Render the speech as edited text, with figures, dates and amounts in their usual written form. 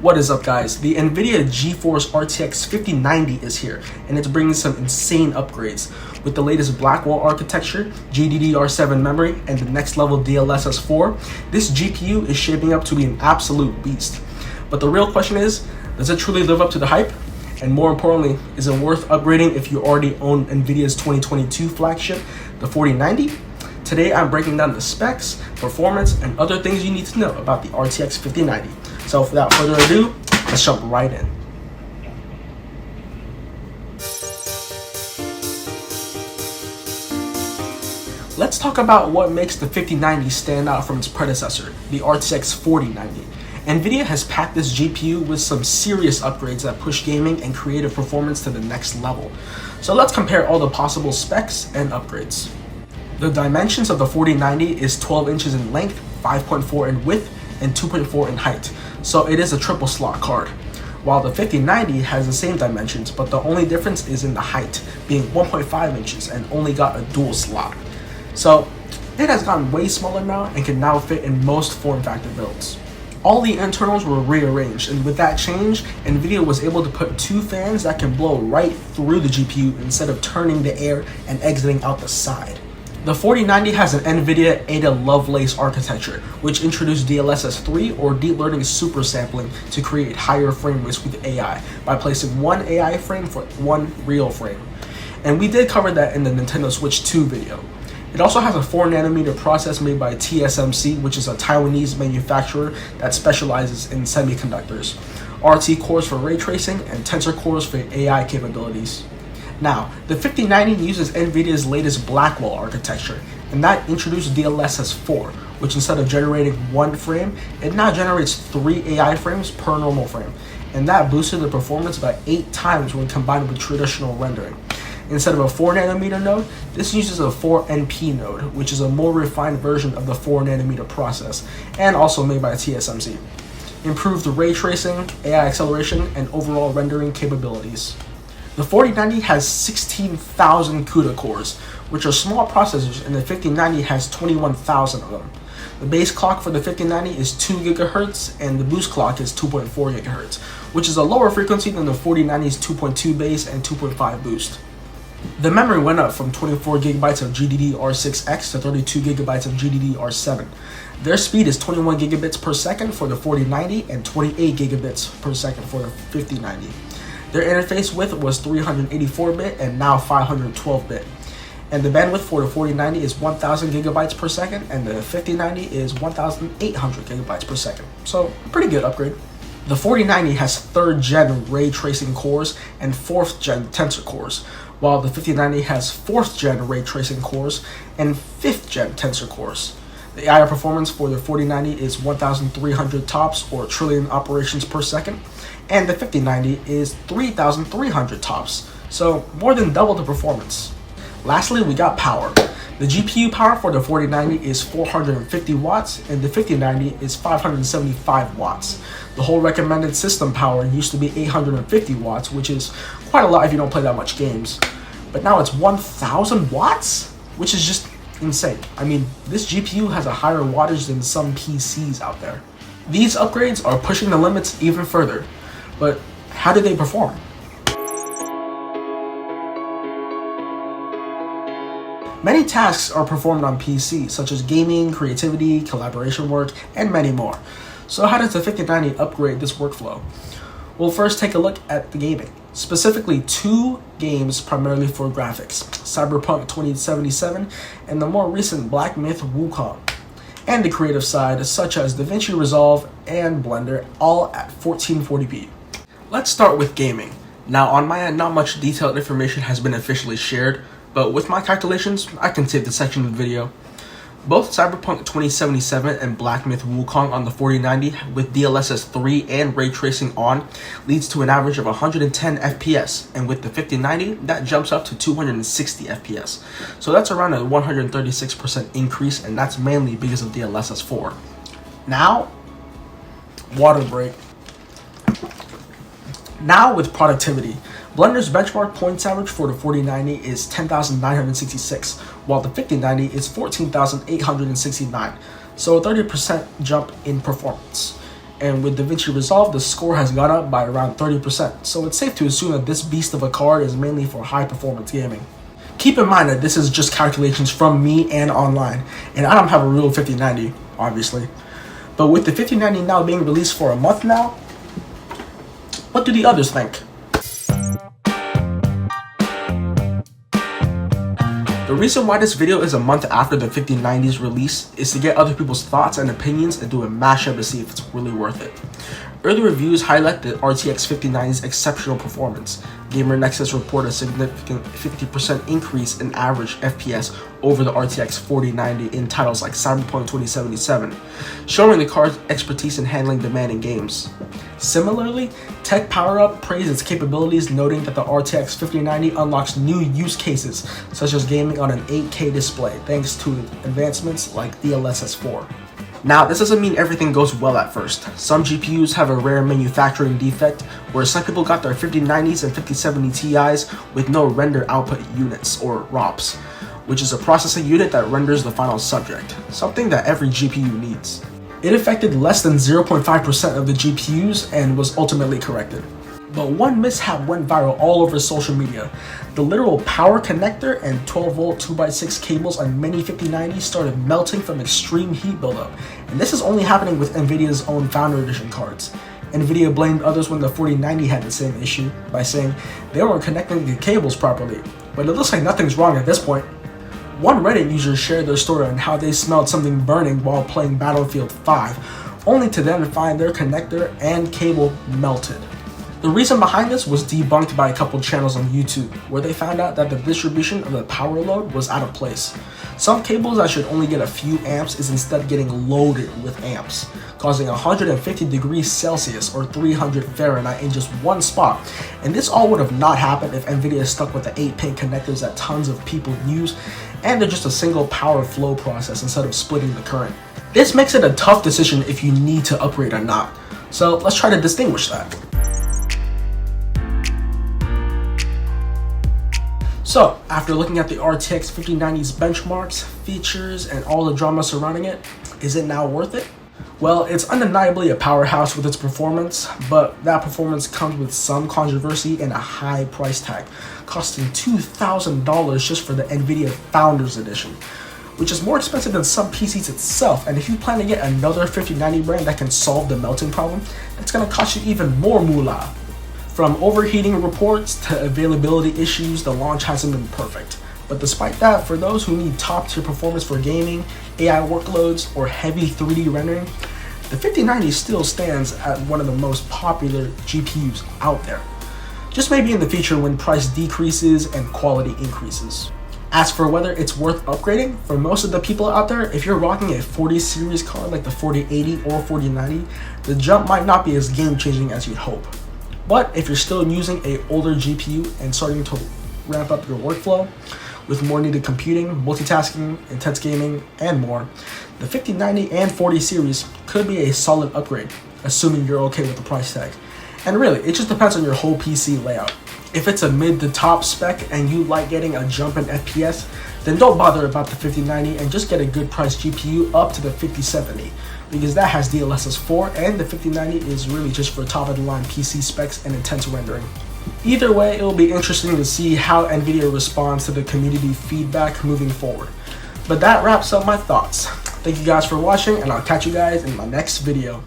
What is up, guys? The NVIDIA GeForce RTX 5090 is here, and it's bringing some insane upgrades. With the latest Blackwell Architecture, GDDR7 memory, and the next level DLSS 4, this GPU is shaping up to be an absolute beast. But the real question is, does it truly live up to the hype? And more importantly, is it worth upgrading if you already own NVIDIA's 2022 flagship, the 4090? Today I'm breaking down the specs, performance, and other things you need to know about the RTX 5090. So without further ado, let's jump right in. Let's talk about what makes the 5090 stand out from its predecessor, the RTX 4090. NVIDIA has packed this GPU with some serious upgrades that push gaming and creative performance to the next level. So let's compare all the possible specs and upgrades. The dimensions of the 4090 is 12 inches in length, 5.4 in width, and 2.4 in height, so it is a triple slot card. While the 5090 has the same dimensions, but the only difference is in the height, being 1.5 inches and only got a dual slot. So it has gotten way smaller now and can now fit in most form factor builds. All the internals were rearranged, and with that change, NVIDIA was able to put two fans that can blow right through the GPU instead of turning the air and exiting out the side. The 4090 has an NVIDIA Ada Lovelace architecture, which introduced DLSS 3 or deep learning super sampling to create higher frame rates with AI by placing one AI frame for one real frame. And we did cover that in the Nintendo Switch 2 video. It also has a 4nm process made by TSMC, which is a Taiwanese manufacturer that specializes in semiconductors, RT cores for ray tracing, and tensor cores for AI capabilities. Now, the 5090 uses NVIDIA's latest Blackwell architecture, and that introduced DLSS 4, which instead of generating one frame, it now generates 3 AI frames per normal frame, and that boosted the performance by 8 times when combined with traditional rendering. Instead of a 4nm node, this uses a 4NP node, which is a more refined version of the 4nm process, and also made by TSMC. Improved ray tracing, AI acceleration, and overall rendering capabilities. The 4090 has 16,000 CUDA cores, which are small processors, and the 5090 has 21,000 of them. The base clock for the 5090 is 2 GHz, and the boost clock is 2.4 GHz, which is a lower frequency than the 4090's 2.2 base and 2.5 boost. The memory went up from 24 GB of GDDR6X to 32 GB of GDDR7. Their speed is 21 gigabits per second for the 4090 and 28 gigabits per second for the 5090. Their interface width was 384-bit and now 512-bit. And the bandwidth for the 4090 is 1000 gigabytes per second, and the 5090 is 1800 gigabytes per second. So, pretty good upgrade. The 4090 has 3rd gen ray tracing cores and 4th gen tensor cores, while the 5090 has 4th gen ray tracing cores and 5th gen tensor cores. The AI performance for the 4090 is 1300 TOPS or trillion operations per second, and the 5090 is 3300 TOPS, so more than double the performance. Lastly, we got power. The GPU power for the 4090 is 450 watts and the 5090 is 575 watts. The whole recommended system power used to be 850 watts, which is quite a lot if you don't play that much games. But now it's 1000 watts, which is just insane. I mean, this GPU has a higher wattage than some PCs out there. These upgrades are pushing the limits even further, but how do they perform? Many tasks are performed on PC, such as gaming, creativity, collaboration work, and many more. So how does the 5090 upgrade this workflow? We'll first take a look at the gaming, specifically 2 games primarily for graphics, Cyberpunk 2077 and the more recent Black Myth Wukong, and the creative side such as DaVinci Resolve and Blender, all at 1440p. Let's start with gaming. Now on my end, not much detailed information has been officially shared, but with my calculations, I can save this section of the video. Both Cyberpunk 2077 and Black Myth Wukong on the 4090 with DLSS 3 and ray tracing on leads to an average of 110 FPS, and with the 5090 that jumps up to 260 FPS. So that's around a 136% increase, and that's mainly because of DLSS 4. Now, water break. Now with productivity. Blender's benchmark points average for the 4090 is 10,966, while the 5090 is 14,869, so a 30% jump in performance. And with DaVinci Resolve, the score has gone up by around 30%, so it's safe to assume that this beast of a card is mainly for high-performance gaming. Keep in mind that this is just calculations from me and online, and I don't have a real 5090, obviously. But with the 5090 now being released for a month now, what do the others think? The reason why this video is a month after the 5090's release is to get other people's thoughts and opinions and do a mashup to see if it's really worth it. Early reviews highlight the RTX 5090's exceptional performance. Gamer Nexus reported a significant 50% increase in average FPS over the RTX 4090 in titles like Cyberpunk 2077, showing the card's expertise in handling demanding games. Similarly, Tech PowerUp praised its capabilities, noting that the RTX 5090 unlocks new use cases, such as gaming on an 8K display, thanks to advancements like DLSS 4. Now, this doesn't mean everything goes well at first. Some GPUs have a rare manufacturing defect, where some people got their 5090s and 5070 Ti's with no render output units, or ROPs, which is a processing unit that renders the final subject, something that every GPU needs. It affected less than 0.5% of the GPUs and was ultimately corrected. But one mishap went viral all over social media. The literal power connector and 12-volt 2x6 cables on many 5090s started melting from extreme heat buildup, and this is only happening with NVIDIA's own Founder Edition cards. NVIDIA blamed others when the 4090 had the same issue by saying they weren't connecting the cables properly, but it looks like nothing's wrong at this point. One Reddit user shared their story on how they smelled something burning while playing Battlefield 5, only to then find their connector and cable melted. The reason behind this was debunked by a couple channels on YouTube, where they found out that the distribution of the power load was out of place. Some cables that should only get a few amps is instead getting loaded with amps, causing 150 degrees Celsius or 300 Fahrenheit in just one spot. And this all would have not happened if NVIDIA stuck with the 8-pin connectors that tons of people use, and they're just a single power flow process instead of splitting the current. This makes it a tough decision if you need to upgrade or not. So let's try to distinguish that. So, after looking at the RTX 5090's benchmarks, features, and all the drama surrounding it, is it now worth it? Well, it's undeniably a powerhouse with its performance, but that performance comes with some controversy and a high price tag, costing $2,000 just for the NVIDIA Founders Edition, which is more expensive than some PCs itself, and if you plan to get another 5090 brand that can solve the melting problem, it's going to cost you even more moolah. From overheating reports to availability issues, the launch hasn't been perfect. But despite that, for those who need top-tier performance for gaming, AI workloads, or heavy 3D rendering, the 5090 still stands at one of the most popular GPUs out there. Just maybe in the future when price decreases and quality increases. As for whether it's worth upgrading, for most of the people out there, if you're rocking a 40 series card like the 4080 or 4090, the jump might not be as game-changing as you'd hope. But if you're still using an older GPU and starting to ramp up your workflow with more needed computing, multitasking, intense gaming, and more, the 5090 and 40 series could be a solid upgrade, assuming you're okay with the price tag. And really, it just depends on your whole PC layout. If it's a mid to top spec and you like getting a jump in FPS, then don't bother about the 5090 and just get a good price GPU up to the 5070. Because that has DLSS 4 and the 5090 is really just for top of the line PC specs and intense rendering. Either way, it will be interesting to see how NVIDIA responds to the community feedback moving forward. But that wraps up my thoughts. Thank you guys for watching, and I'll catch you guys in my next video.